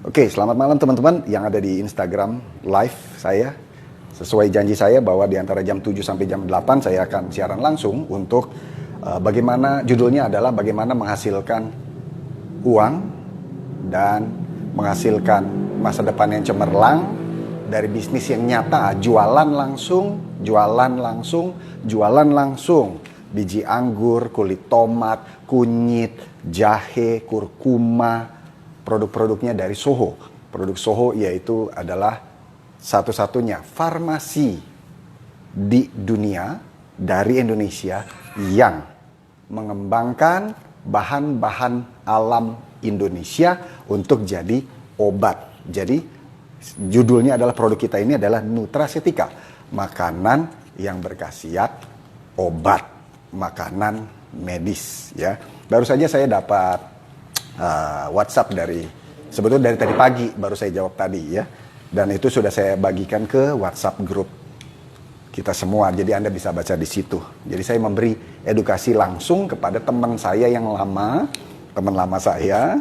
Oke, selamat malam teman-teman yang ada di Instagram live saya. Sesuai janji saya bahwa di antara jam 7 sampai jam 8 saya akan siaran langsung untuk bagaimana, judulnya adalah bagaimana menghasilkan uang dan menghasilkan masa depan yang cemerlang dari bisnis yang nyata, jualan langsung, biji anggur, kulit tomat, kunyit, jahe, kurkuma, produk-produknya dari Soho. Produk Soho yaitu adalah satu-satunya farmasi di dunia dari Indonesia yang mengembangkan bahan-bahan alam Indonesia untuk jadi obat. Jadi judulnya adalah produk kita ini adalah Nutracetika, makanan yang berkhasiat obat, makanan medis ya. Baru saja saya dapat WhatsApp sebetulnya dari tadi pagi baru saya jawab tadi ya, dan itu sudah saya bagikan ke WhatsApp grup kita semua, jadi Anda bisa baca di situ. Jadi saya memberi edukasi langsung kepada teman saya yang lama, teman lama saya,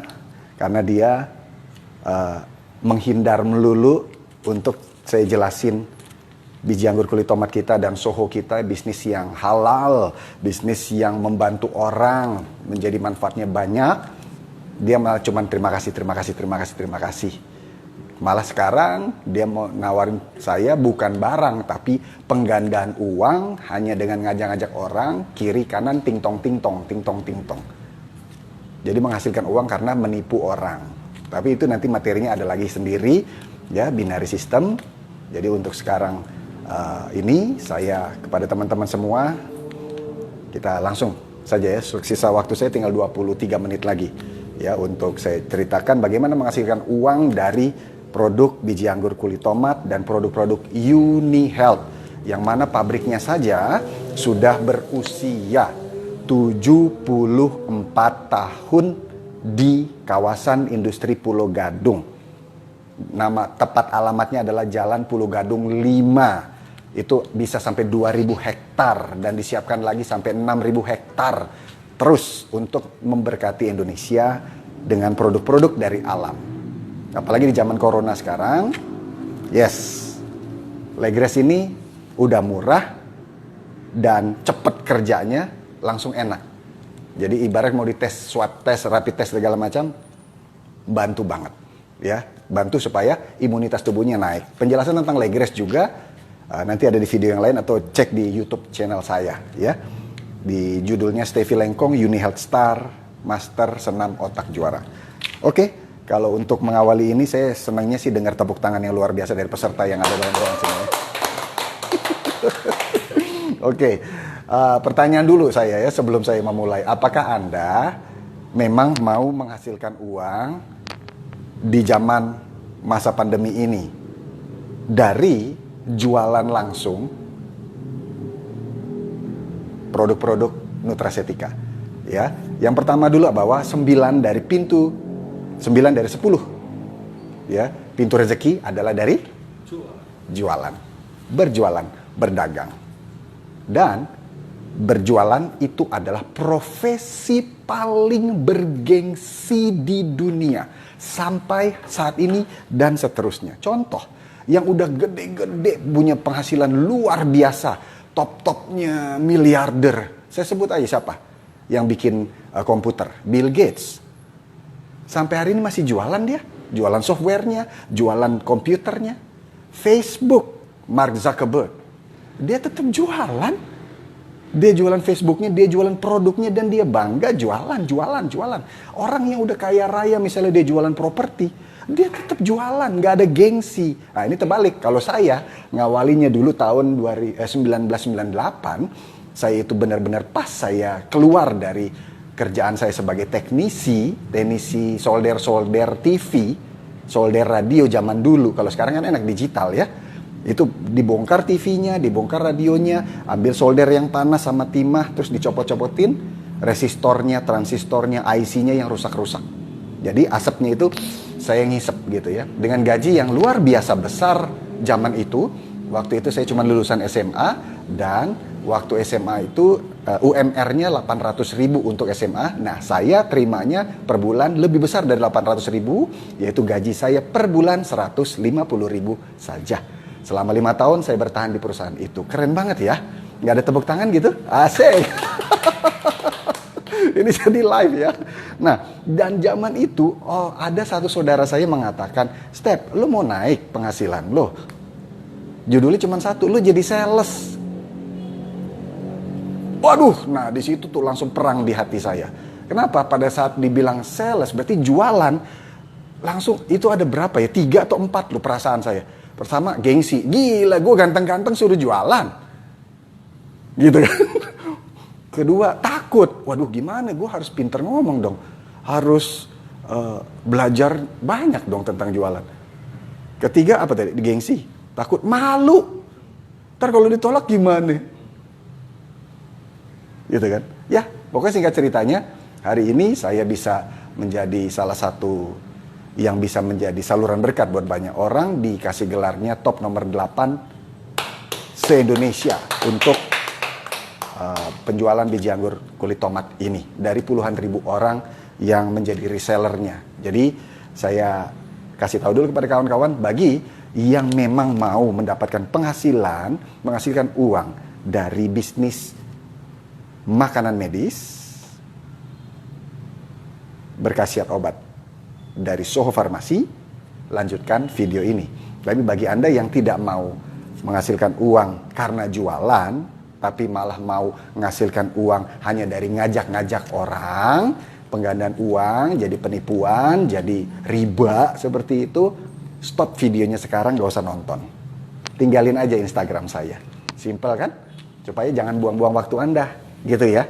karena dia menghindar melulu untuk saya jelasin biji anggur kulit tomat kita dan Soho kita, bisnis yang halal, bisnis yang membantu orang menjadi manfaatnya banyak. Dia malah cuman terima kasih. Malah sekarang dia mau nawarin saya bukan barang tapi penggandaan uang hanya dengan ngajak-ngajak orang kiri kanan ting tong. Jadi menghasilkan uang karena menipu orang. Tapi itu nanti materinya ada lagi sendiri ya, binary system. Jadi untuk sekarang ini saya kepada teman-teman semua, kita langsung saja ya, sisa waktu saya tinggal 23 menit lagi ya, untuk saya ceritakan bagaimana menghasilkan uang dari produk biji anggur kulit tomat dan produk-produk Uni Health yang mana pabriknya saja sudah berusia 74 tahun di kawasan industri Pulau Gadung. Nama tepat alamatnya adalah Jalan Pulau Gadung 5. Itu bisa sampai 2.000 hektar dan disiapkan lagi sampai 6.000 hektar terus untuk memberkati Indonesia dengan produk-produk dari alam. Apalagi di zaman corona sekarang, yes, Legres ini udah murah dan cepet kerjanya, langsung enak. Jadi ibarat mau dites, swab test, rapid test segala macam, bantu banget, ya, bantu supaya imunitas tubuhnya naik. Penjelasan tentang Legres juga nanti ada di video yang lain atau cek di YouTube channel saya, ya. Di judulnya Stevie Lengkong, Uni Health Star, Master Senam Otak Juara. Oke, kalau untuk mengawali ini saya senangnya sih dengar tepuk tangan yang luar biasa dari peserta yang ada dalam ruang sini. Oke, pertanyaan dulu saya ya sebelum saya memulai. Apakah Anda memang mau menghasilkan uang di zaman masa pandemi ini dari jualan langsung produk-produk Nutracetika ya? Yang pertama dulu bahwa 9 dari 10 ya, pintu rezeki adalah dari jualan, berjualan, berdagang. Dan berjualan itu adalah profesi paling bergengsi di dunia sampai saat ini dan seterusnya. Contoh yang udah gede-gede punya penghasilan luar biasa, top-topnya miliarder. Saya sebut aja siapa yang bikin komputer, Bill Gates. Sampai hari ini masih jualan dia, jualan softwarenya, jualan komputernya. Facebook, Mark Zuckerberg, dia tetap jualan. Dia jualan Facebooknya, dia jualan produknya, dan dia bangga jualan. Orang yang udah kaya raya misalnya dia jualan properti, dia tetap jualan, nggak ada gengsi. Nah ini terbalik, kalau saya ngawalinya dulu tahun 1998, saya itu benar-benar pas saya keluar dari kerjaan saya sebagai teknisi solder TV, solder radio zaman dulu. Kalau sekarang kan enak digital ya. Itu dibongkar TV-nya, dibongkar radionya, ambil solder yang panas sama timah, terus dicopot-copotin resistornya, transistornya, IC-nya yang rusak-rusak. Jadi asapnya itu saya ngisep gitu ya. Dengan gaji yang luar biasa besar zaman itu. Waktu itu saya cuma lulusan SMA, dan waktu SMA itu UMR-nya 800.000 untuk SMA. Nah, saya terimanya per bulan lebih besar dari 800.000, yaitu gaji saya per bulan 150.000 saja. Selama 5 tahun saya bertahan di perusahaan itu. Keren banget ya. Nggak ada tepuk tangan gitu? Asik. Ini jadi live ya. Nah, dan zaman itu, ada satu saudara saya mengatakan, Step, lu mau naik penghasilan lo? Judulnya cuma satu, lu jadi sales. Waduh, nah di situ tuh langsung perang di hati saya. Kenapa? Pada saat dibilang sales, berarti jualan, langsung itu ada berapa ya? 3 atau 4 loh perasaan saya. Pertama, gengsi. Gila, gue ganteng-ganteng suruh jualan. Gitu kan. Kedua, takut. Waduh, gimana? Gue harus pinter ngomong dong. Harus belajar banyak dong tentang jualan. Ketiga, apa tadi? Gengsi. Takut, malu. Ntar kalau ditolak gimana? Gitu kan? Ya, pokoknya singkat ceritanya, hari ini saya bisa menjadi salah satu yang bisa menjadi saluran berkat buat banyak orang, dikasih gelarnya top nomor 8 se-Indonesia untuk penjualan biji anggur kulit tomat ini dari puluhan ribu orang yang menjadi resellernya. Jadi saya kasih tahu dulu kepada kawan-kawan, bagi yang memang mau mendapatkan penghasilan, menghasilkan uang dari bisnis makanan medis berkhasiat obat dari Soho Farmasi, lanjutkan video ini. Tapi bagi Anda yang tidak mau menghasilkan uang karena jualan, tapi malah mau menghasilkan uang hanya dari ngajak-ngajak orang, penggandaan uang, jadi penipuan, jadi riba seperti itu, stop videonya sekarang, gak usah nonton. Tinggalin aja Instagram saya. Simple kan? Supaya jangan buang-buang waktu Anda, gitu ya.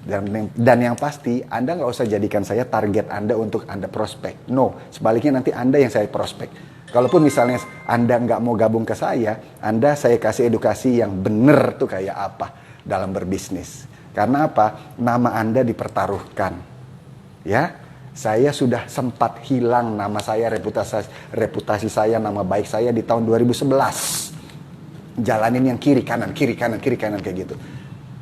Dan yang pasti, Anda nggak usah jadikan saya target Anda untuk Anda prospek. No, sebaliknya nanti Anda yang saya prospek. Kalaupun misalnya Anda nggak mau gabung ke saya kasih edukasi yang benar tuh kayak apa dalam berbisnis. Karena apa? Nama Anda dipertaruhkan. Ya, saya sudah sempat hilang nama saya, reputasi saya, nama baik saya di tahun 2011. Jalanin yang kiri kanan kayak gitu.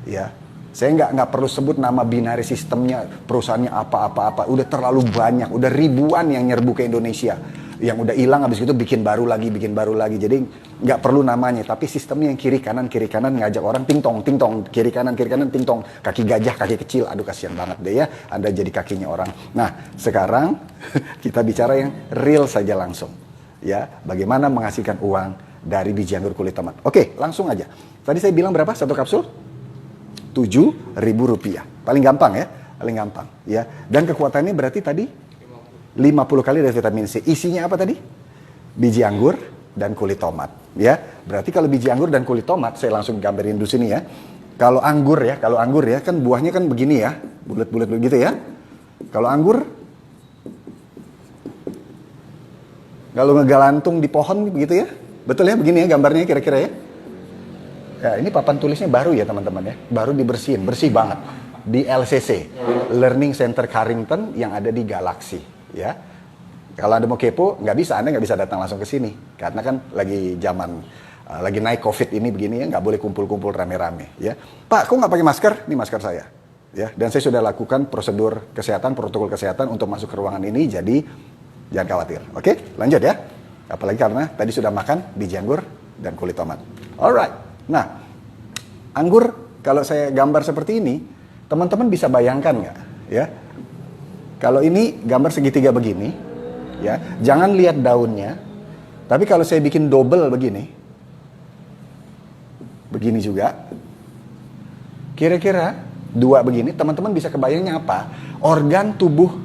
Ya. Saya nggak perlu sebut nama binary sistemnya, perusahaannya apa-apa. Udah terlalu banyak, udah ribuan yang nyerbu ke Indonesia. Yang udah hilang, habis itu bikin baru lagi. Jadi nggak perlu namanya, tapi sistemnya yang kiri kanan ngajak orang ting tong, kiri kanan ting tong, kaki gajah, kaki kecil. Aduh, kasihan banget deh ya, Anda jadi kakinya orang. Nah, sekarang kita bicara yang real saja langsung. Ya, bagaimana menghasilkan uang dari biji anggur kulit tomat. Oke, langsung aja. Tadi saya bilang berapa satu kapsul? Rp7.000. Paling gampang ya. Dan kekuatannya berarti tadi 50 kali dari vitamin C. Isinya apa tadi? Biji anggur dan kulit tomat, ya. Berarti kalau biji anggur dan kulit tomat, saya langsung gambarin dulu sini ya. Kalau anggur ya kan buahnya kan begini ya, bulat-bulat begitu ya. Kalau anggur, kalau ngegalantung di pohon begitu ya. Betul ya, begini ya gambarnya kira-kira ya. Ya, ini papan tulisnya baru ya teman-teman ya, baru dibersihin, bersih banget di LCC, Learning Center Carrington yang ada di Galaxy ya. Kalau Anda mau kepo, Anda nggak bisa datang langsung ke sini karena kan lagi zaman lagi naik COVID ini begini ya, nggak boleh kumpul-kumpul rame-rame ya. Pak, kok nggak pakai masker? Ini masker saya ya, dan saya sudah lakukan prosedur kesehatan, protokol kesehatan untuk masuk ke ruangan ini, jadi jangan khawatir. Oke, lanjut ya. Apalagi karena tadi sudah makan biji anggur dan kulit tomat. Alright. Nah, anggur kalau saya gambar seperti ini, teman-teman bisa bayangkan nggak? Ya, kalau ini gambar segitiga begini, ya, jangan lihat daunnya. Tapi kalau saya bikin double begini juga, kira-kira 2 begini, teman-teman bisa kebayangnya apa? Organ tubuh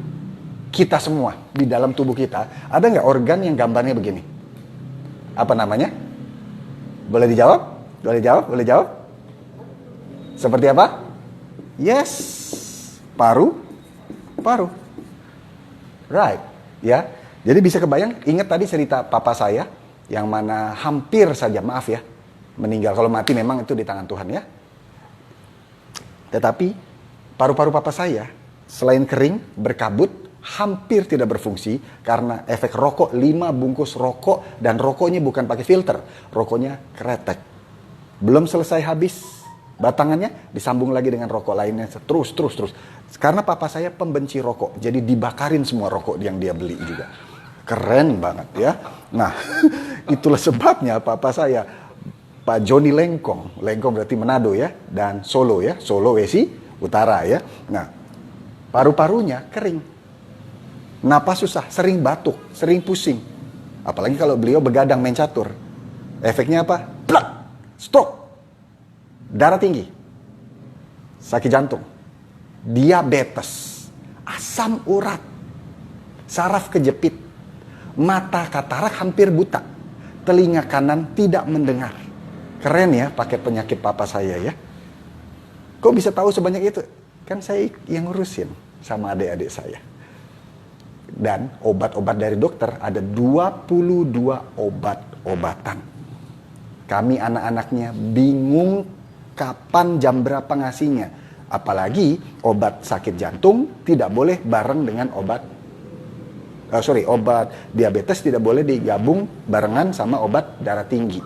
kita semua di dalam tubuh kita, ada nggak organ yang gambarnya begini? Apa namanya? Boleh dijawab? Boleh jawab? Seperti apa? Yes. Paru. Right. Ya. Jadi bisa kebayang, ingat tadi cerita papa saya, yang mana hampir saja, maaf ya, meninggal. Kalau mati memang itu di tangan Tuhan ya. Tetapi, paru-paru papa saya, selain kering, berkabut, hampir tidak berfungsi, karena efek rokok, 5 bungkus rokok, dan rokoknya bukan pakai filter, rokoknya kretek. Belum selesai habis, Batangannya disambung lagi dengan rokok lainnya, terus. Karena papa saya pembenci rokok, jadi dibakarin semua rokok yang dia beli juga. Keren banget ya. Nah, itulah sebabnya papa saya, Pak Joni Lengkong berarti Manado ya, dan Solo ya, Sulawesi Utara ya. Nah, paru-parunya kering, napas susah, sering batuk, sering pusing. Apalagi kalau beliau begadang main catur. Efeknya apa? Plak, stroke, darah tinggi, sakit jantung, diabetes, asam urat, saraf kejepit, mata katarak hampir buta, telinga kanan tidak mendengar. Keren ya paket penyakit papa saya ya. Kok bisa tahu sebanyak itu? Kan saya yang ngurusin sama adik-adik saya. Dan obat-obat dari dokter ada 22 obat-obatan. Kami anak-anaknya bingung kapan jam berapa ngasihnya. Apalagi obat sakit jantung tidak boleh bareng dengan obat diabetes tidak boleh digabung barengan sama obat darah tinggi.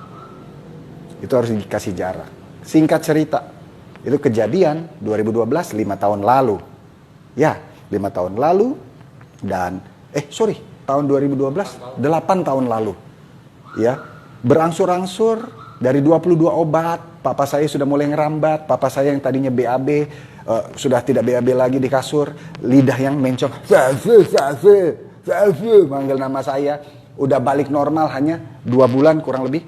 Itu harus dikasih jarak. Singkat cerita, itu kejadian 2012, 5 tahun lalu. Ya, 5 tahun lalu dan tahun 2012, 8 tahun lalu. Ya, berangsur-angsur dari 22 obat, papa saya sudah mulai ngerambat, papa saya yang tadinya BAB sudah tidak BAB lagi di kasur, lidah yang mencong, manggil nama saya, udah balik normal hanya 2 bulan kurang lebih,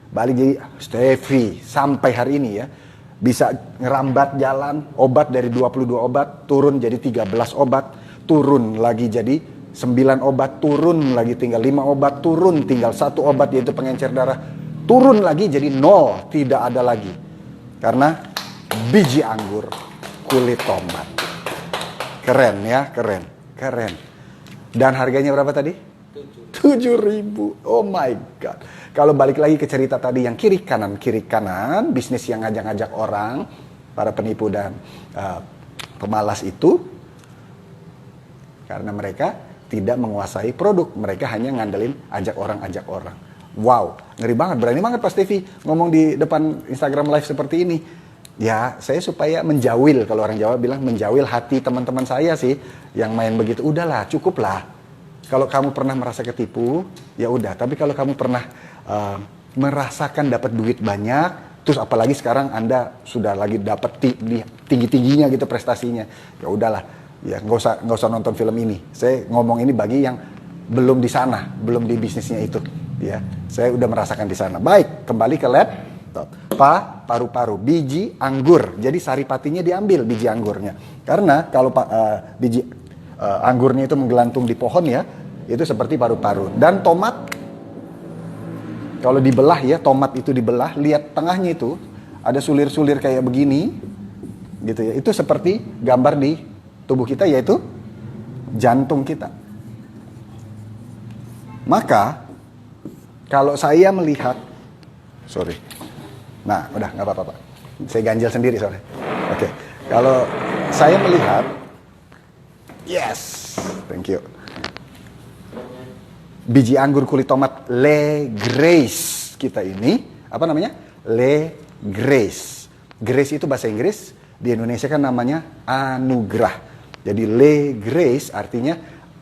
balik jadi Steffi sampai hari ini ya. Bisa ngerambat jalan, obat dari 22 obat turun jadi 13 obat, turun lagi jadi 9 obat, turun lagi tinggal 5 obat, turun tinggal 1 obat yaitu pengencer darah, turun lagi jadi 0, tidak ada lagi. Karena biji anggur kulit tomat. Keren ya, keren. Dan harganya berapa tadi? 7.000. Oh my god. Kalau balik lagi ke cerita tadi yang kiri kanan, bisnis yang ngajak-ngajak orang, para penipu dan pemalas itu, karena mereka tidak menguasai produk, mereka hanya ngandelin ajak orang. Wow, ngeri banget, berani banget Pak Steffi ngomong di depan Instagram Live seperti ini. Ya, saya supaya menjawil, kalau orang Jawa bilang menjawil hati teman-teman saya sih yang main begitu. Udahlah, cukuplah. Kalau kamu pernah merasa ketipu, ya udah. Tapi kalau kamu pernah merasakan dapat duit banyak, terus apalagi sekarang Anda sudah lagi dapat tinggi-tingginya gitu prestasinya, ya udahlah. Ya nggak usah nonton film ini. Saya ngomong ini bagi yang belum di sana, belum di bisnisnya itu. Ya, saya udah merasakan di sana. Baik, kembali ke laptop. Paru-paru, biji anggur. Jadi saripatinya diambil biji anggurnya. Karena kalau biji anggurnya itu menggelantung di pohon ya, itu seperti paru-paru. Dan tomat, kalau dibelah ya, tomat itu dibelah, lihat tengahnya itu ada sulir-sulir kayak begini, gitu ya. Itu seperti gambar di tubuh kita, yaitu jantung kita. Maka kalau saya melihat, nah udah nggak apa-apa Pak, saya ganjel sendiri soalnya. Oke, kalau saya melihat, yes, thank you. Biji anggur kulit tomat Le Grace kita ini, apa namanya? Le Grace. Grace itu bahasa Inggris, di Indonesia kan namanya anugerah. Jadi Le Grace artinya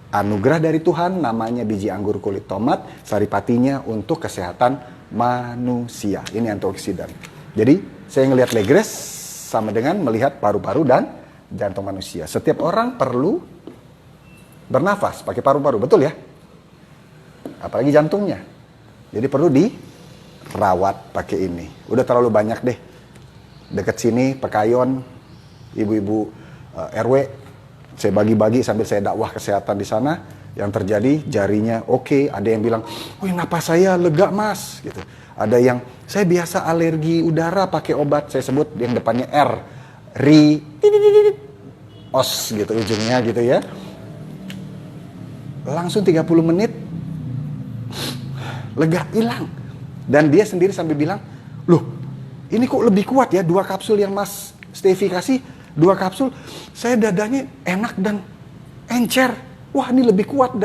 anugerah dari Tuhan, namanya biji anggur kulit tomat, saripatinya untuk kesehatan manusia. Ini antioksidan. Jadi saya ngelihat Le Grace sama dengan melihat paru-paru dan jantung manusia. Setiap orang perlu bernafas pakai paru-paru, betul ya? Apalagi jantungnya. Jadi perlu dirawat pakai ini. Udah terlalu banyak deh. Dekat sini Pekayon, ibu-ibu RW, saya bagi-bagi sambil saya dakwah kesehatan di sana. Yang terjadi jarinya oke, ada yang bilang, "Wih, napas saya lega mas," gitu. Ada yang saya biasa alergi udara pakai obat, saya sebut yang depannya R, os gitu ujungnya gitu ya. Langsung 30 menit lega, hilang. Dan dia sendiri sambil bilang, "Loh, ini kok lebih kuat ya 2 kapsul yang Mas Steffi kasih, 2 kapsul, saya dadanya enak dan encer. Wah, ini lebih kuat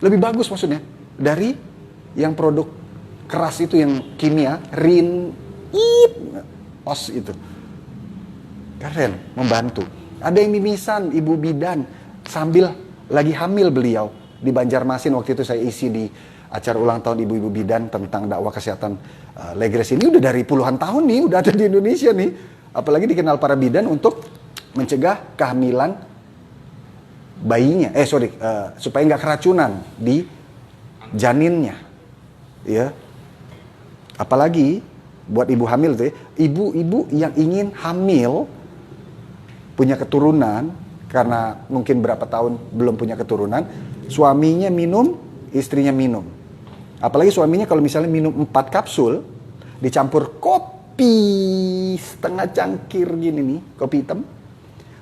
lebih bagus maksudnya dari yang produk keras itu yang kimia, os itu." Keren, membantu. Ada yang mimisan, ibu bidan, sambil lagi hamil beliau. Di Banjarmasin waktu itu saya isi di acara ulang tahun ibu-ibu bidan tentang dakwah kesehatan Legres ini udah dari puluhan tahun nih, udah ada di Indonesia nih. Apalagi dikenal para bidan untuk mencegah kehamilan bayinya, supaya nggak keracunan di janinnya, ya. Apalagi buat ibu hamil tuh, ya, ibu-ibu yang ingin hamil punya keturunan karena mungkin berapa tahun belum punya keturunan, suaminya minum, istrinya minum. Apalagi suaminya kalau misalnya minum 4 kapsul dicampur kopi setengah cangkir gini nih, kopi hitam,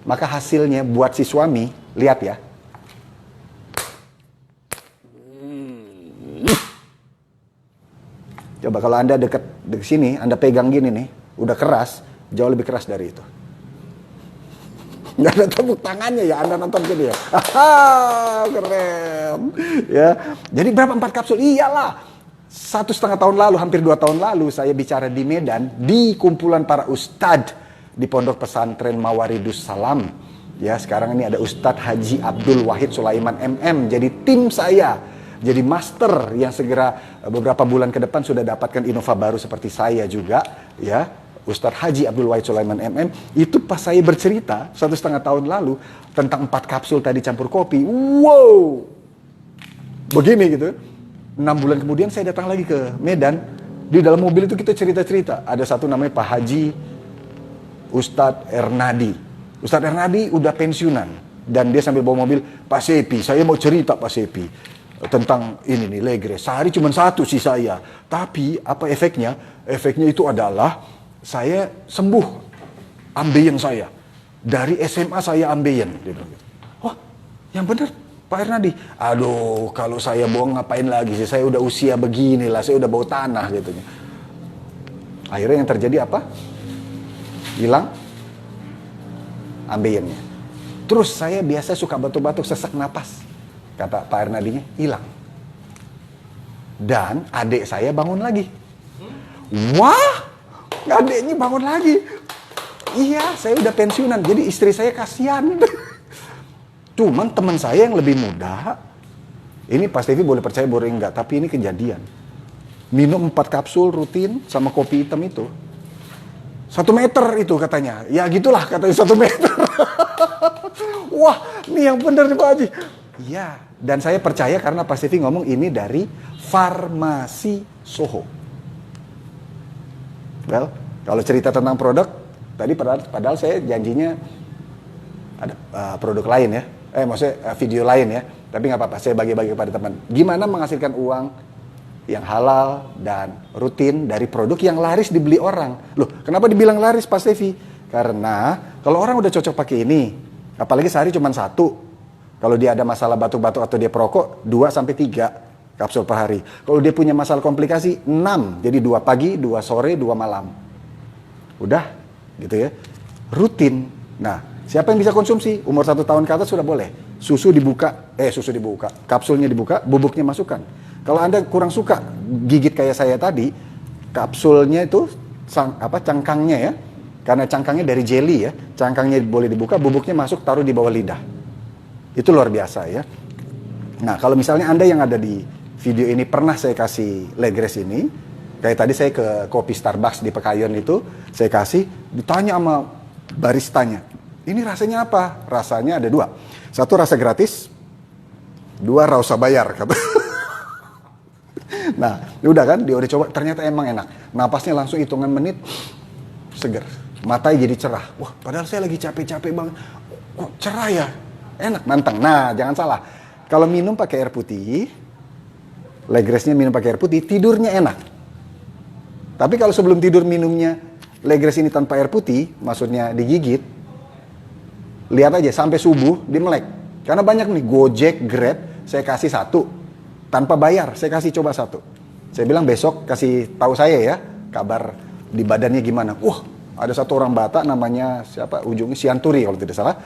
maka hasilnya buat si suami, lihat ya. Coba kalau Anda dekat sini, Anda pegang gini nih, udah keras, jauh lebih keras dari itu. Nggak ada tepuk tangannya ya, Anda nonton gini ya. Haha, keren. Ya. Jadi berapa 4 kapsul? Iyalah. 1,5 tahun lalu, hampir 2 tahun lalu, saya bicara di Medan, di kumpulan para ustadz di Pondok Pesantren Mawaridus Salam. Ya, sekarang ini ada Ustadz Haji Abdul Wahid Sulaiman MM. Jadi tim saya, jadi master yang segera beberapa bulan ke depan sudah dapatkan Innova baru seperti saya juga. Ya, Ustadz Haji Abdul Wahid Sulaiman MM. Itu pas saya bercerita 1,5 tahun lalu tentang 4 kapsul tadi campur kopi. Wow, begini gitu. 6 bulan kemudian saya datang lagi ke Medan. Di dalam mobil itu kita cerita-cerita. Ada satu namanya Pak Haji Ustadz Ernadi. Ustadz Ernadi udah pensiunan. Dan dia sambil bawa mobil, Pak Sepi, saya mau cerita Pak Sepi. Tentang ini nih, Legres. Sehari cuma 1 sih saya. Tapi apa efeknya? Efeknya itu adalah saya sembuh ambeien saya. Dari SMA saya ambeien. Dia bilang gitu. Wah, yang benar Pak Ernadi. Aduh, kalau saya bohong ngapain lagi sih? Saya udah usia beginilah, saya udah bau tanah gitu. Akhirnya yang terjadi apa? Hilang ambeiennya. Terus saya biasa suka batuk-batuk, sesak napas. Kata Pak Ernadinya, hilang. Dan adik saya bangun lagi. Wah, adiknya bangun lagi. Iya, saya udah pensiunan, jadi istri saya kasihan. Cuman teman saya yang lebih muda, ini Pak Stevi boleh percaya boleh enggak, tapi ini kejadian. Minum 4 kapsul rutin sama kopi hitam itu. 1 meter itu katanya. Ya gitulah katanya 1 meter. Wah, ini yang benar nih Pak Haji. Iya, dan saya percaya karena Pak Stevi ngomong ini dari Farmasi Soho. Well, kalau cerita tentang produk, tadi padahal saya janjinya ada produk lain ya. Maksudnya video lain ya. Tapi nggak apa-apa, saya bagi-bagi kepada teman. Gimana menghasilkan uang yang halal dan rutin dari produk yang laris dibeli orang. Loh, kenapa dibilang laris Pak Stevi? Karena kalau orang udah cocok pakai ini, apalagi sehari cuma 1. Kalau dia ada masalah batuk-batuk atau dia perokok, 2-3 kapsul per hari. Kalau dia punya masalah komplikasi, 6. Jadi 2 pagi, 2 sore, 2 malam. Udah, gitu ya. Rutin. Nah, siapa yang bisa konsumsi? Umur 1 tahun ke atas sudah boleh. Susu dibuka, kapsulnya dibuka, bubuknya masukkan. Kalau Anda kurang suka gigit kayak saya tadi, kapsulnya itu cangkangnya ya. Karena cangkangnya dari jelly ya, cangkangnya boleh dibuka, bubuknya masuk, taruh di bawah lidah. Itu luar biasa ya. Nah, kalau misalnya Anda yang ada di video ini pernah saya kasih Legres ini, kayak tadi saya ke kopi Starbucks di Pekayon itu, saya kasih, ditanya sama baristanya, ini rasanya apa? Rasanya ada 2. 1 rasa gratis, 2 rasa bayar kata. Nah, udah kan, dia udah coba, ternyata emang enak. Napasnya langsung hitungan menit, seger. Matanya jadi cerah. Wah, padahal saya lagi capek-capek banget. Kok cerah ya? Enak, nantang. Nah, jangan salah. Kalau minum pakai air putih, Legresnya minum pakai air putih, tidurnya enak. Tapi kalau sebelum tidur minumnya Legres ini tanpa air putih, maksudnya digigit, lihat aja sampai subuh di melek. Karena banyak nih Gojek, Grab, saya kasih 1 tanpa bayar, saya kasih coba 1. Saya bilang besok kasih tahu saya ya kabar di badannya gimana. Wah, ada 1 orang Batak namanya siapa? Ujungnya Sianturi kalau tidak salah.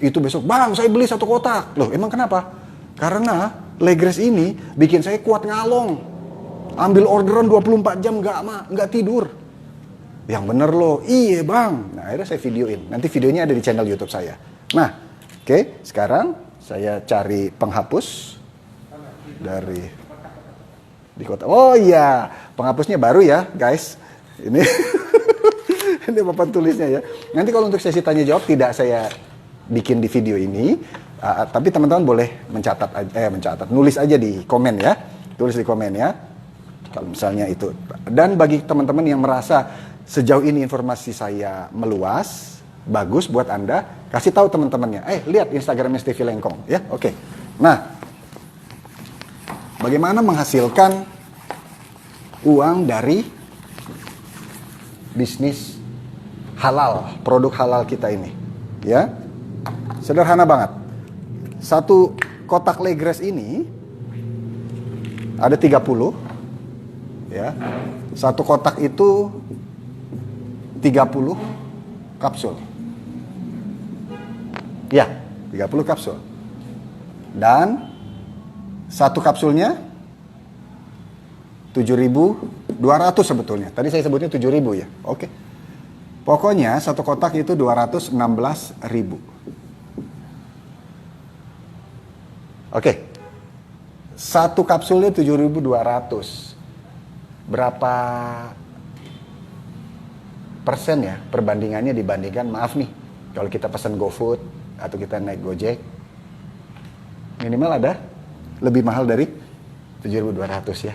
Itu besok, bang saya beli 1 kotak. Loh emang kenapa? Karena Legres ini bikin saya kuat ngalong. Ambil orderan 24 jam nggak tidur. Yang bener loh, iya bang. Nah akhirnya saya videoin, nanti videonya ada di channel YouTube saya. Nah, oke, sekarang saya cari penghapus dari di kota. Oh iya, penghapusnya baru ya guys. Ini ini papan tulisnya ya. Nanti kalau untuk sesi tanya jawab tidak saya bikin di video ini, tapi teman-teman boleh mencatat, nulis aja di komen ya, tulis di komen ya. Kalau misalnya itu. Dan bagi teman-teman yang merasa sejauh ini informasi saya meluas, bagus buat Anda, kasih tahu teman-temannya. Lihat Instagramnya Stevie Lengkong ya. Oke. Nah, bagaimana menghasilkan uang dari bisnis halal, produk halal kita ini? Ya. Sederhana banget. Satu kotak Legres ini ada 30 ya. Satu kotak itu 30 kapsul. Ya, 30 kapsul. Dan satu kapsulnya 7.200 sebetulnya. Tadi saya sebutnya 7.000 ya. Oke. Pokoknya satu kotak itu 216.000. Oke. Satu kapsulnya 7.200. Berapa persen ya perbandingannya dibandingkan, maaf nih, kalau kita pesan GoFood atau kita naik Gojek, minimal ada lebih mahal dari 7.200 ya.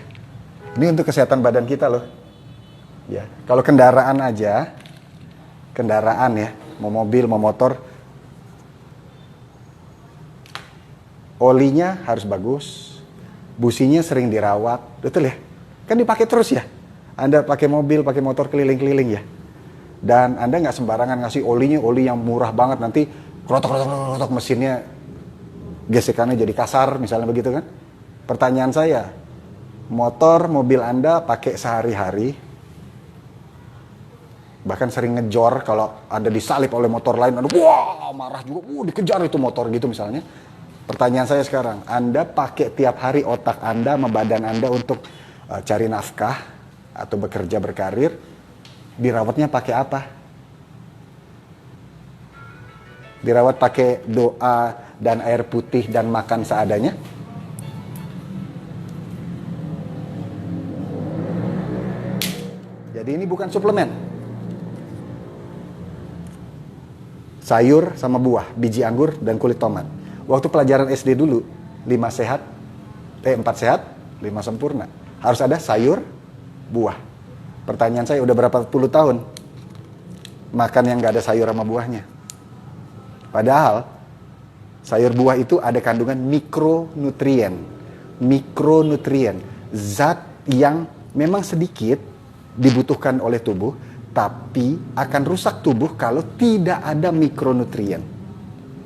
Ini untuk kesehatan badan kita loh. Ya, kalau kendaraan aja, kendaraan ya, mau mobil, mau motor, olinya harus bagus, businya sering dirawat, betul ya? Kan dipakai terus ya. Anda pakai mobil, pakai motor keliling-keliling ya. Dan Anda nggak sembarangan ngasih olinya, oli yang murah banget, nanti krotok mesinnya gesekannya jadi kasar, misalnya begitu kan. Pertanyaan saya, motor, mobil Anda pakai sehari-hari, bahkan sering ngejor kalau Anda disalip oleh motor lain, Anda wah marah juga, dikejar itu motor gitu misalnya. Pertanyaan saya sekarang, Anda pakai tiap hari otak Anda sama badan Anda untuk cari nafkah atau bekerja berkarir, dirawatnya pakai apa? Dirawat pakai doa dan air putih dan makan seadanya? Jadi ini bukan suplemen. Sayur sama buah, biji anggur dan kulit tomat. Waktu pelajaran SD dulu, 4 sehat, 5 sempurna. Harus ada sayur, buah. Pertanyaan saya, udah berapa puluh tahun makan yang gak ada sayur sama buahnya? Padahal sayur buah itu ada kandungan mikronutrien. Mikronutrien, zat yang memang sedikit dibutuhkan oleh tubuh, tapi akan rusak tubuh kalau tidak ada mikronutrien.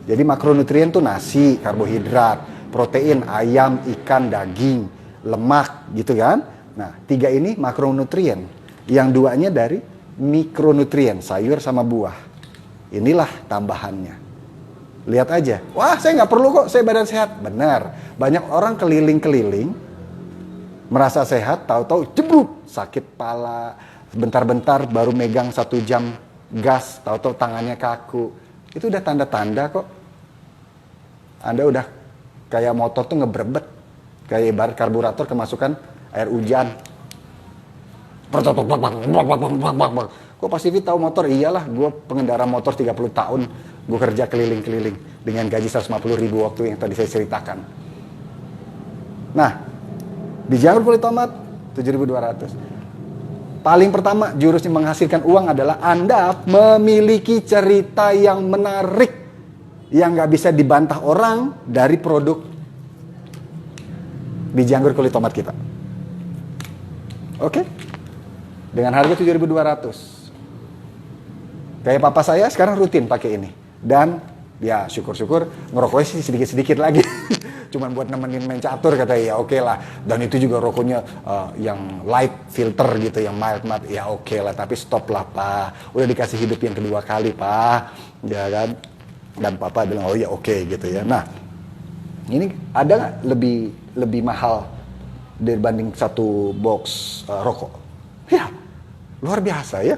Jadi makronutrien itu nasi, karbohidrat, protein, ayam, ikan, daging, lemak gitu kan. Nah, 3 ini makronutrien. Yang 2-nya dari mikronutrien, sayur sama buah. Inilah tambahannya. Lihat aja. Wah, saya nggak perlu kok, saya badan sehat. Benar. Banyak orang keliling-keliling, merasa sehat, tahu-tahu jeblok, sakit pala. Bentar-bentar baru megang 1 jam gas, tahu-tahu tangannya kaku. Itu udah tanda-tanda kok. Anda udah kayak motor tuh ngebrebet. Kayak ibarat karburator kemasukan air hujan. Kok Pak Sivi tahu motor? Iyalah, gue pengendara motor 30 tahun. Gue kerja keliling-keliling dengan gaji 150.000 waktu yang tadi saya ceritakan. Nah, biji anggur kulit tomat 7.200. Paling pertama jurusnya menghasilkan uang adalah Anda memiliki cerita yang menarik yang gak bisa dibantah orang dari produk biji anggur kulit tomat kita. Oke? Dengan harga 7.200. Kayak papa saya sekarang rutin pakai ini. Dan ya syukur-syukur ngerokoknya sih sedikit-sedikit lagi. Cuman buat nemenin main catur katanya, ya oke lah. Dan itu juga rokoknya yang light filter gitu, yang mild, ya oke lah. Tapi stop lah Pak, udah dikasih hidup yang kedua kali Pak, ya kan. Dan papa bilang oh ya oke gitu ya. Nah ini ada nggak lebih mahal dibanding satu box rokok? Ya luar biasa ya.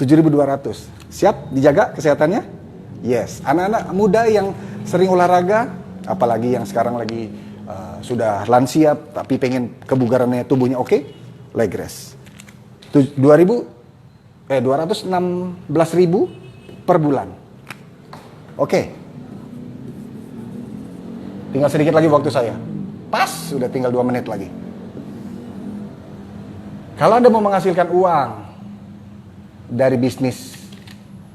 7.200. Siap dijaga kesehatannya? Yes. Anak-anak muda yang sering olahraga, apalagi yang sekarang lagi sudah lansia tapi pengen kebugarannya tubuhnya oke, leg rest. 216.000 per bulan. Oke. Tinggal sedikit lagi waktu saya. Pas, sudah tinggal 2 menit lagi. Kalau Anda mau menghasilkan uang dari bisnis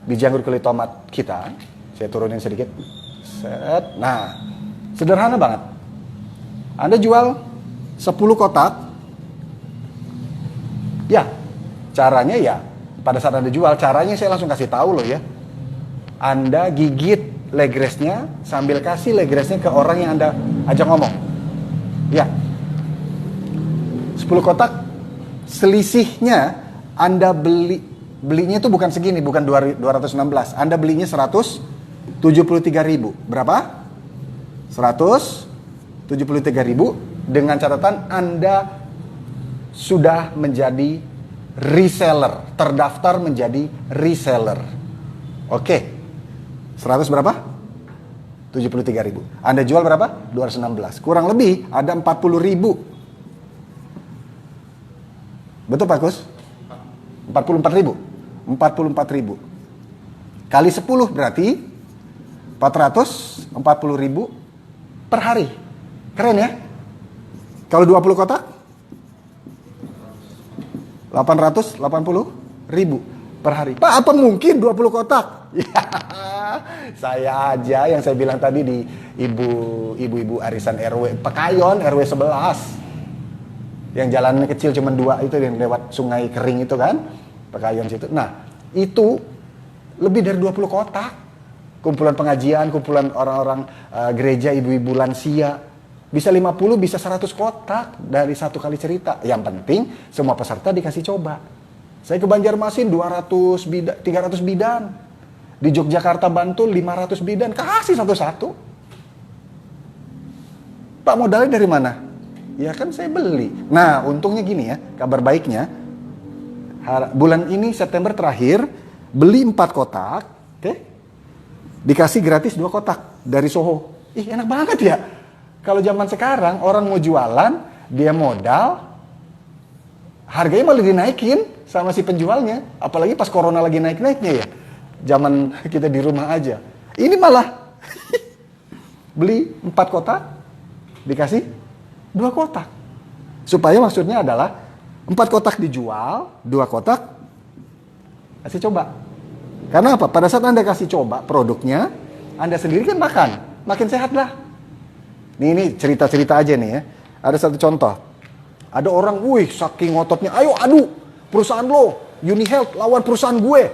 biji anggur kulit tomat kita, saya turunin sedikit. Set. Nah, sederhana banget. Anda jual 10 kotak. Ya, caranya ya, pada saat Anda jual, caranya saya langsung kasih tahu loh ya. Anda gigit leg rest-nya sambil kasih leg rest-nya ke orang yang Anda ajak ngomong. Ya. 10 kotak, selisihnya Anda belinya itu bukan segini, bukan 216. Anda belinya 173.000. Berapa? 173.000 dengan catatan Anda sudah menjadi reseller, terdaftar menjadi reseller. Oke. 100 berapa? 73.000. Anda jual berapa? 216. Kurang lebih ada 40.000. Betul Pak Kus? 44.000. 44.000. Kali 10 berarti 440.000 per hari. Keren ya? Kalau 20 kotak 880.000 per hari. Pak, apa mungkin 20 kotak? Ya, saya aja yang saya bilang tadi di ibu-ibu arisan RW Pekayon RW 11. Yang jalannya kecil cuma 2 itu yang lewat sungai kering itu kan. Pekayon situ. Nah, itu lebih dari 20 kotak. Kumpulan pengajian, kumpulan orang-orang gereja, ibu-ibu lansia. Bisa 50, bisa 100 kotak dari satu kali cerita. Yang penting semua peserta dikasih coba. Saya ke Banjarmasin 300 bidan. Di Yogyakarta Bantul 500 bidan. Kasih satu-satu. Pak, modalnya dari mana? Ya kan saya beli. Nah, untungnya gini ya, kabar baiknya. Bulan ini September terakhir beli 4 kotak, oke? Dikasih gratis 2 kotak dari Soho. Ih, enak banget ya. Kalau zaman sekarang orang mau jualan, dia modal, harganya malah dinaikin sama si penjualnya. Apalagi pas corona lagi naik-naiknya ya. Zaman kita di rumah aja. Ini malah beli 4 kotak, dikasih 2 kotak. Supaya maksudnya adalah 4 kotak dijual, 2 kotak kasih coba. Karena apa? Pada saat Anda kasih coba produknya, Anda sendiri kan makin sehat lah. Ini cerita-cerita aja nih ya. Ada satu contoh. Ada orang, wih saking ngototnya, ayo adu perusahaan lo, UniHealth lawan perusahaan gue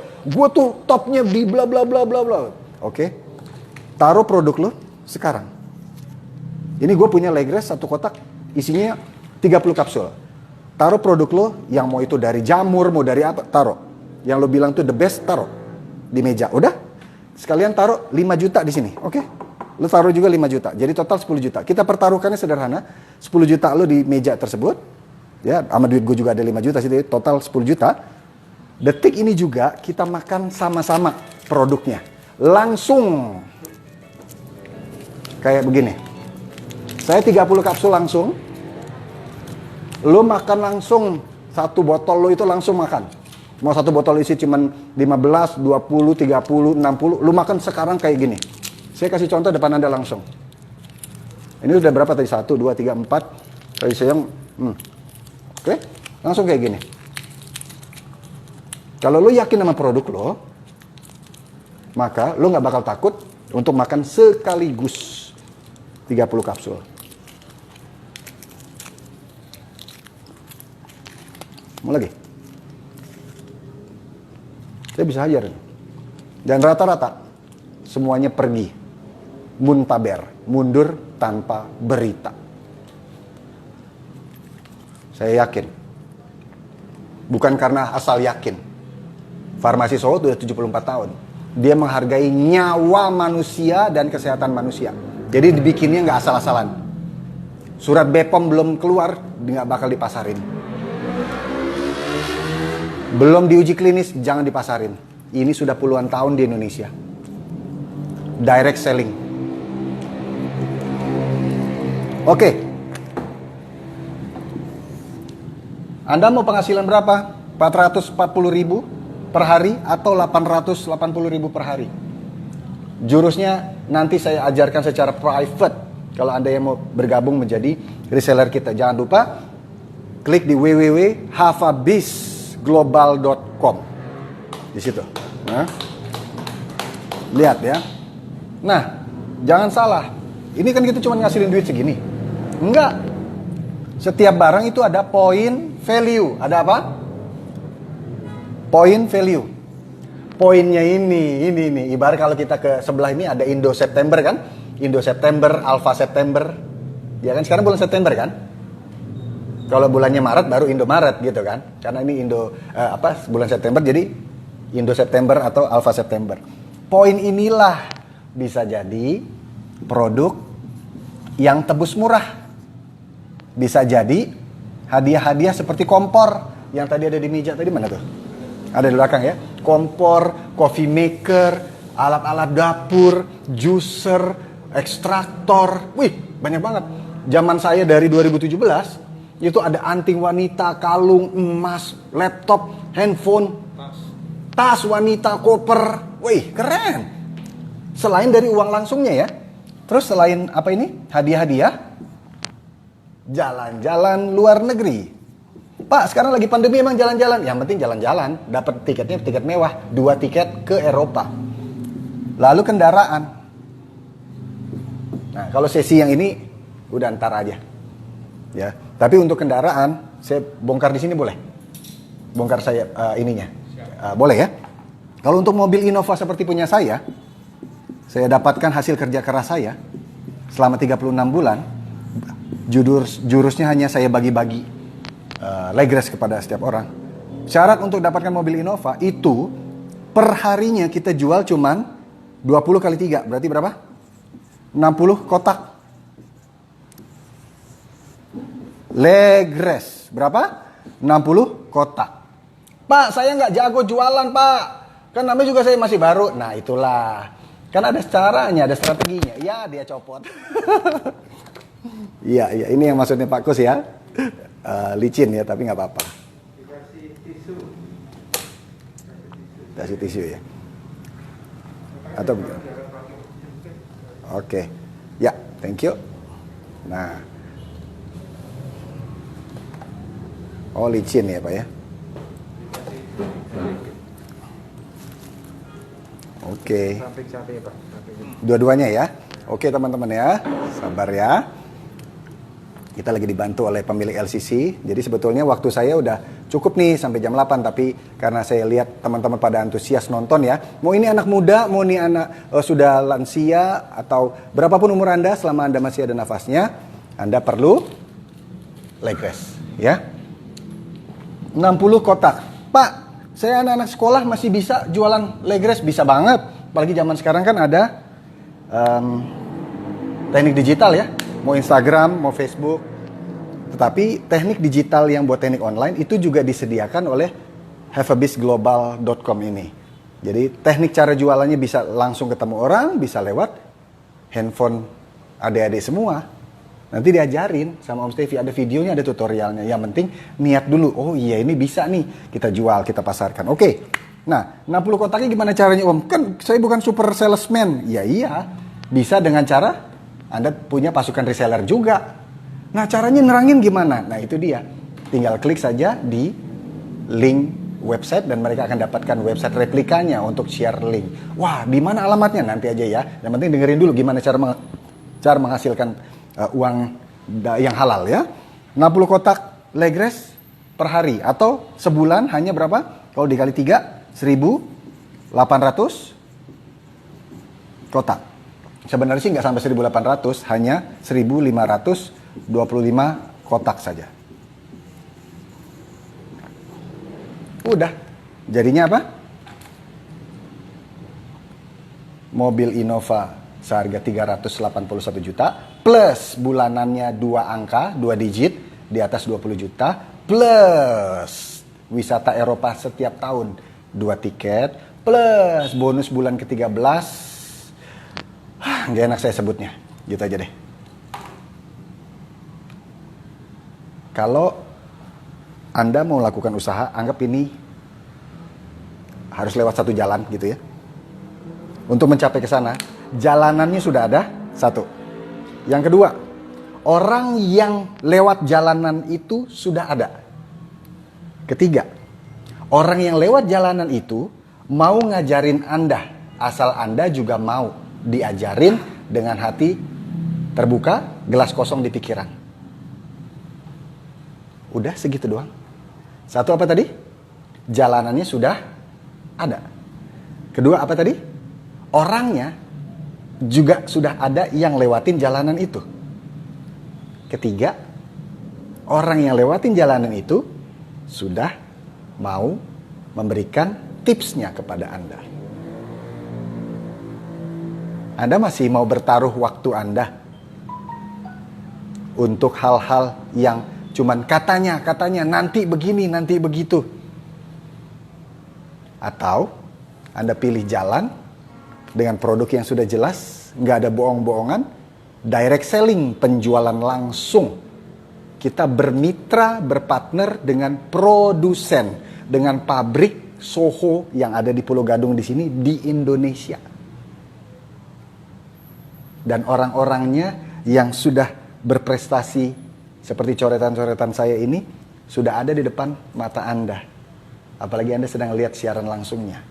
tuh topnya di bla bla bla bla bla. Oke, taruh produk lo sekarang. Ini gue punya Legres 1 kotak, isinya 30 kapsul. Taruh produk lo, yang mau itu dari jamur, mau dari apa, taruh. Yang lo bilang tuh the best, taruh di meja. Udah, sekalian taruh 5 juta di sini, oke? Lo taruh juga 5 juta, jadi total 10 juta. Kita pertaruhkannya sederhana, 10 juta lo di meja tersebut, ya, sama duit gue juga ada 5 juta sih, total 10 juta. Detik ini juga kita makan sama-sama produknya. Langsung. Kayak begini. Saya 30 kapsul langsung. Lo makan langsung, 1 botol lo itu langsung makan. Mau 1 botol isi cuman 15, 20, 30, 60, lo makan sekarang kayak gini. Saya kasih contoh depan Anda langsung. Ini udah berapa tadi? 1, 2, 3, 4. Tadi saya oke, langsung kayak gini. Kalau lo yakin sama produk lo, maka lo gak bakal takut untuk makan sekaligus 30 kapsul. Mau lagi? Saya bisa ajarin. Dan rata-rata semuanya pergi. Muntaber, mundur tanpa berita. Saya yakin. Bukan karena asal yakin. Farmasi Solo sudah 74 tahun. Dia menghargai nyawa manusia dan kesehatan manusia. Jadi dibikinnya nggak asal-asalan. Surat BPOM belum keluar, nggak bakal dipasarin. Belum diuji klinis, jangan dipasarin. Ini sudah puluhan tahun di Indonesia. Direct selling. Oke. Anda mau penghasilan berapa? 440.000 per hari atau 880.000 per hari? Jurusnya nanti saya ajarkan secara private. Kalau Anda yang mau bergabung menjadi reseller kita, jangan lupa klik di www.havabizglobal.com. Di situ. Nah, lihat ya. Nah, jangan salah. Ini kan kita cuma ngasilin duit segini. Enggak. Setiap barang itu ada point value. Ada apa? Point value. Poinnya ini. Ibarat kalau kita ke sebelah ini ada Indo September kan? Indo September, Alpha September. Ya kan sekarang bulan September kan? Kalau bulannya Maret baru Indo Maret gitu kan? Karena ini bulan September jadi Indo September atau Alpha September. Poin inilah bisa jadi produk yang tebus murah. Bisa jadi hadiah-hadiah seperti kompor yang tadi ada di meja tadi, mana tuh? Ada di belakang ya. Kompor, coffee maker, alat-alat dapur, juicer, ekstraktor. Wih, banyak banget. Zaman saya dari 2017 itu ada anting wanita, kalung, emas, laptop, handphone, tas wanita, koper. Wih, keren. Selain dari uang langsungnya ya. Terus selain apa ini? Hadiah-hadiah. Jalan-jalan luar negeri. Pak, sekarang lagi pandemi emang jalan-jalan. Yang penting jalan-jalan. Dapat tiketnya tiket mewah. 2 tiket ke Eropa. Lalu kendaraan. Nah, kalau sesi yang ini udah ntar aja. Ya. Tapi untuk kendaraan, saya bongkar di sini boleh? Bongkar saya ininya. Boleh ya? Kalau untuk mobil Innova seperti punya saya dapatkan hasil kerja keras saya selama 36 bulan. Jurusnya hanya saya bagi-bagi legres kepada setiap orang. Syarat untuk dapatkan mobil Innova itu per harinya kita jual cuman 20 kali 3. Berarti berapa? 60 kotak. Legres. Berapa? 60 kotak. Pak, saya nggak jago jualan, Pak. Kan namanya juga saya masih baru. Nah, itulah. Kan ada caranya, ada strateginya. Ya, dia copot. Iya, ini yang maksudnya Pak Kus ya. Licin ya, tapi nggak apa-apa. Kasih tisu ya. Atau Oke. Ya, thank you. Nah. Oh, licin ya, Pak ya. Oke. Dua-duanya ya. Oke, teman-teman ya. Sabar ya. Kita lagi dibantu oleh pemilik LCC. Jadi sebetulnya waktu saya udah cukup nih sampai jam 8. Tapi karena saya lihat teman-teman pada antusias nonton ya. Mau ini anak muda, mau ini anak sudah lansia, atau berapapun umur Anda, selama Anda masih ada nafasnya, Anda perlu legres ya. 60 kotak. Pak, saya anak-anak sekolah masih bisa jualan legres? Bisa banget. Apalagi zaman sekarang kan ada teknik digital ya. Mau Instagram, mau Facebook. Tetapi teknik digital yang buat teknik online itu juga disediakan oleh havabizglobal.com ini. Jadi teknik cara jualannya bisa langsung ketemu orang, bisa lewat handphone adik-adik semua. Nanti diajarin sama Om Stevi, ada videonya, ada tutorialnya. Yang penting niat dulu. Oh iya, ini bisa nih kita jual, kita pasarkan. Oke. Nah, 60 kotaknya gimana caranya, Om? Kan saya bukan super salesman. Ya iya, bisa dengan cara Anda punya pasukan reseller juga. Nah, caranya nerangin gimana? Nah, itu dia. Tinggal klik saja di link website dan mereka akan dapatkan website replikanya untuk share link. Wah, di mana alamatnya? Nanti aja ya. Yang penting dengerin dulu gimana cara menghasilkan uang yang halal ya. 60 kotak legres per hari atau sebulan hanya berapa? Kalau dikali 3, 1.800 kotak. Sebenarnya sih nggak sampai 1.800, hanya 1.525 kotak saja. Udah. Jadinya apa? Mobil Innova seharga 381 juta plus bulanannya 2 angka, 2 digit di atas 20 juta plus wisata Eropa setiap tahun. 2 tiket plus bonus bulan ke-13. Nggak enak saya sebutnya. Gitu aja deh. Kalau Anda mau lakukan usaha, anggap ini harus lewat satu jalan gitu ya. Untuk mencapai ke sana, jalanannya sudah ada, satu. Yang kedua, orang yang lewat jalanan itu sudah ada. Ketiga, orang yang lewat jalanan itu mau ngajarin Anda, asal Anda juga mau diajarin dengan hati terbuka, gelas kosong di pikiran. Udah segitu doang. Satu apa tadi? Jalanannya sudah ada. Kedua apa tadi? Orangnya juga sudah ada yang lewatin jalanan itu. Ketiga, orang yang lewatin jalanan itu sudah mau memberikan tipsnya kepada Anda. Anda masih mau bertaruh waktu Anda untuk hal-hal yang cuman katanya nanti begini, nanti begitu. Atau Anda pilih jalan dengan produk yang sudah jelas, nggak ada bohong-bohongan, direct selling, penjualan langsung. Kita bermitra, berpartner dengan produsen, dengan pabrik Soho yang ada di Pulau Gadung di sini di Indonesia. Dan orang-orangnya yang sudah berprestasi seperti coretan-coretan saya ini sudah ada di depan mata Anda. Apalagi Anda sedang lihat siaran langsungnya.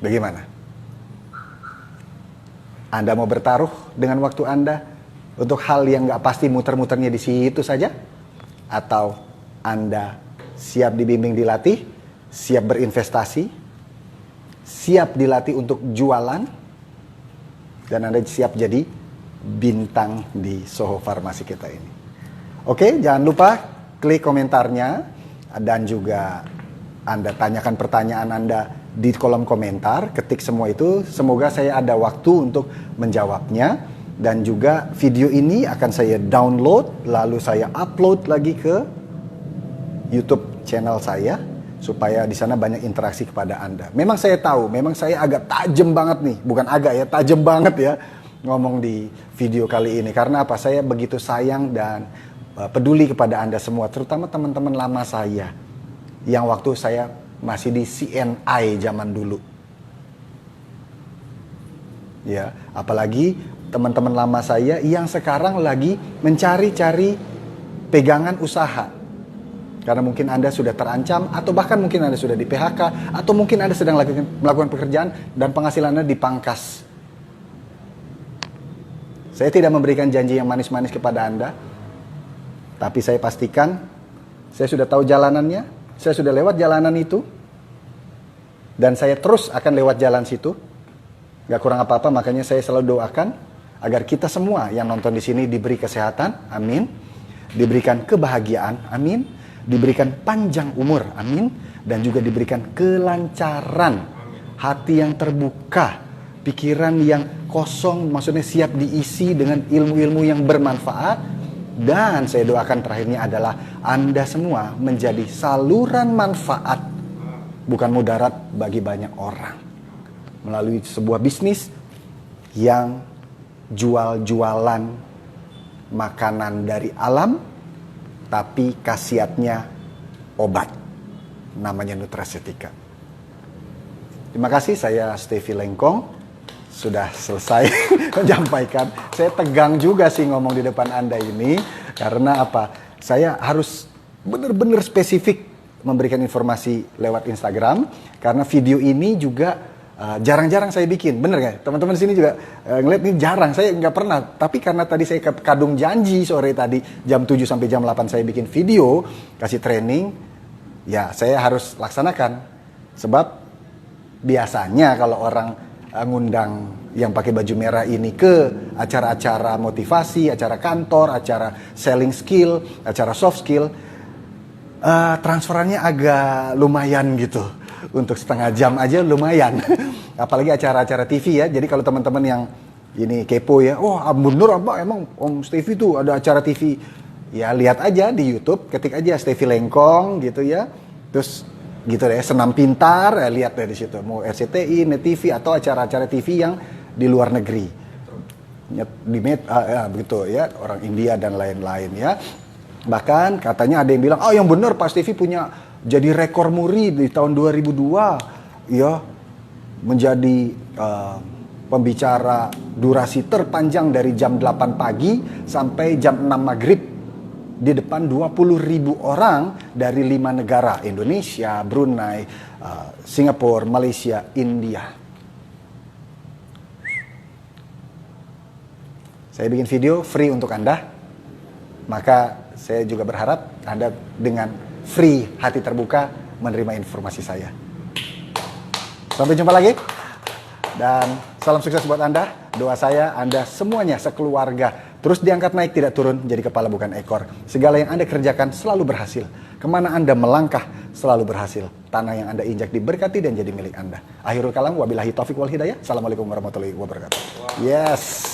Bagaimana? Anda mau bertaruh dengan waktu Anda untuk hal yang gak pasti muter-muternya di situ saja? Atau Anda siap dibimbing dilatih, siap berinvestasi, siap dilatih untuk jualan, dan Anda siap jadi bintang di Soho Farmasi kita ini. Oke, jangan lupa klik komentarnya dan juga Anda tanyakan pertanyaan Anda di kolom komentar, ketik semua itu. Semoga saya ada waktu untuk menjawabnya. Dan juga video ini akan saya download, lalu saya upload lagi ke YouTube channel saya, supaya di sana banyak interaksi kepada Anda. Memang saya tahu, memang saya agak tajam banget nih, bukan agak ya, tajam banget ya ngomong di video kali ini. Karena apa? Saya begitu sayang dan peduli kepada Anda semua, terutama teman-teman lama saya yang waktu saya masih di CNI zaman dulu. Ya, apalagi teman-teman lama saya yang sekarang lagi mencari-cari pegangan usaha. Karena mungkin Anda sudah terancam, atau bahkan mungkin Anda sudah di PHK, atau mungkin Anda sedang melakukan pekerjaan dan penghasilan Anda dipangkas. Saya tidak memberikan janji yang manis-manis kepada Anda, tapi saya pastikan saya sudah tahu jalanannya. Saya sudah lewat jalanan itu, dan saya terus akan lewat jalan situ. Gak kurang apa-apa, makanya saya selalu doakan agar kita semua yang nonton di sini diberi kesehatan, amin. Diberikan kebahagiaan, amin. Diberikan panjang umur, amin. Dan juga diberikan kelancaran, hati yang terbuka, pikiran yang kosong, maksudnya siap diisi dengan ilmu-ilmu yang bermanfaat. Dan saya doakan terakhirnya adalah Anda semua menjadi saluran manfaat, bukan mudarat bagi banyak orang. Melalui sebuah bisnis yang jual-jualan makanan dari alam, tapi khasiatnya obat. Namanya nutracetika. Terima kasih, saya Stevie Lengkong. Sudah selesai menyampaikan. Saya tegang juga sih ngomong di depan Anda ini. Karena apa? Saya harus benar-benar spesifik memberikan informasi lewat Instagram. Karena video ini juga jarang-jarang saya bikin. Bener gak? Teman-teman di sini juga ngeliat ini jarang. Saya nggak pernah. Tapi karena tadi saya kadung janji sore tadi jam 7 sampai jam 8 saya bikin video, kasih training. Ya saya harus laksanakan. Sebab biasanya kalau orang ngundang yang pakai baju merah ini ke acara-acara motivasi, acara kantor, acara selling skill, acara soft skill, transferannya agak lumayan gitu. Untuk setengah jam aja lumayan. Apalagi acara-acara TV ya. Jadi kalau teman-teman yang ini kepo ya, oh bener apa emang Om Stevie tuh ada acara TV ya lihat aja di YouTube, ketik aja Stevie Lengkong gitu ya. Terus gitu deh, Senam Pintar, ya, lihat dari situ. Mau RCTI, Net TV atau acara-acara TV yang di luar negeri. Ya, begitu ya, orang India dan lain-lain ya. Bahkan katanya ada yang bilang, yang benar Pak Stevie punya jadi rekor muri di tahun 2002 ya, menjadi pembicara durasi terpanjang dari jam 8 pagi sampai jam 6 maghrib di depan 20.000 orang dari 5 negara, Indonesia, Brunei, Singapura, Malaysia, India. Saya bikin video free untuk Anda, maka saya juga berharap Anda dengan free hati terbuka menerima informasi saya. Sampai jumpa lagi, dan salam sukses buat Anda. Doa saya Anda semuanya sekeluarga terus diangkat naik, tidak turun, jadi kepala bukan ekor. Segala yang Anda kerjakan selalu berhasil. Kemana Anda melangkah selalu berhasil. Tanah yang Anda injak diberkati dan jadi milik Anda. Akhirul kalam, wabillahi taufiq wal hidayah. Assalamualaikum warahmatullahi wabarakatuh. Yes.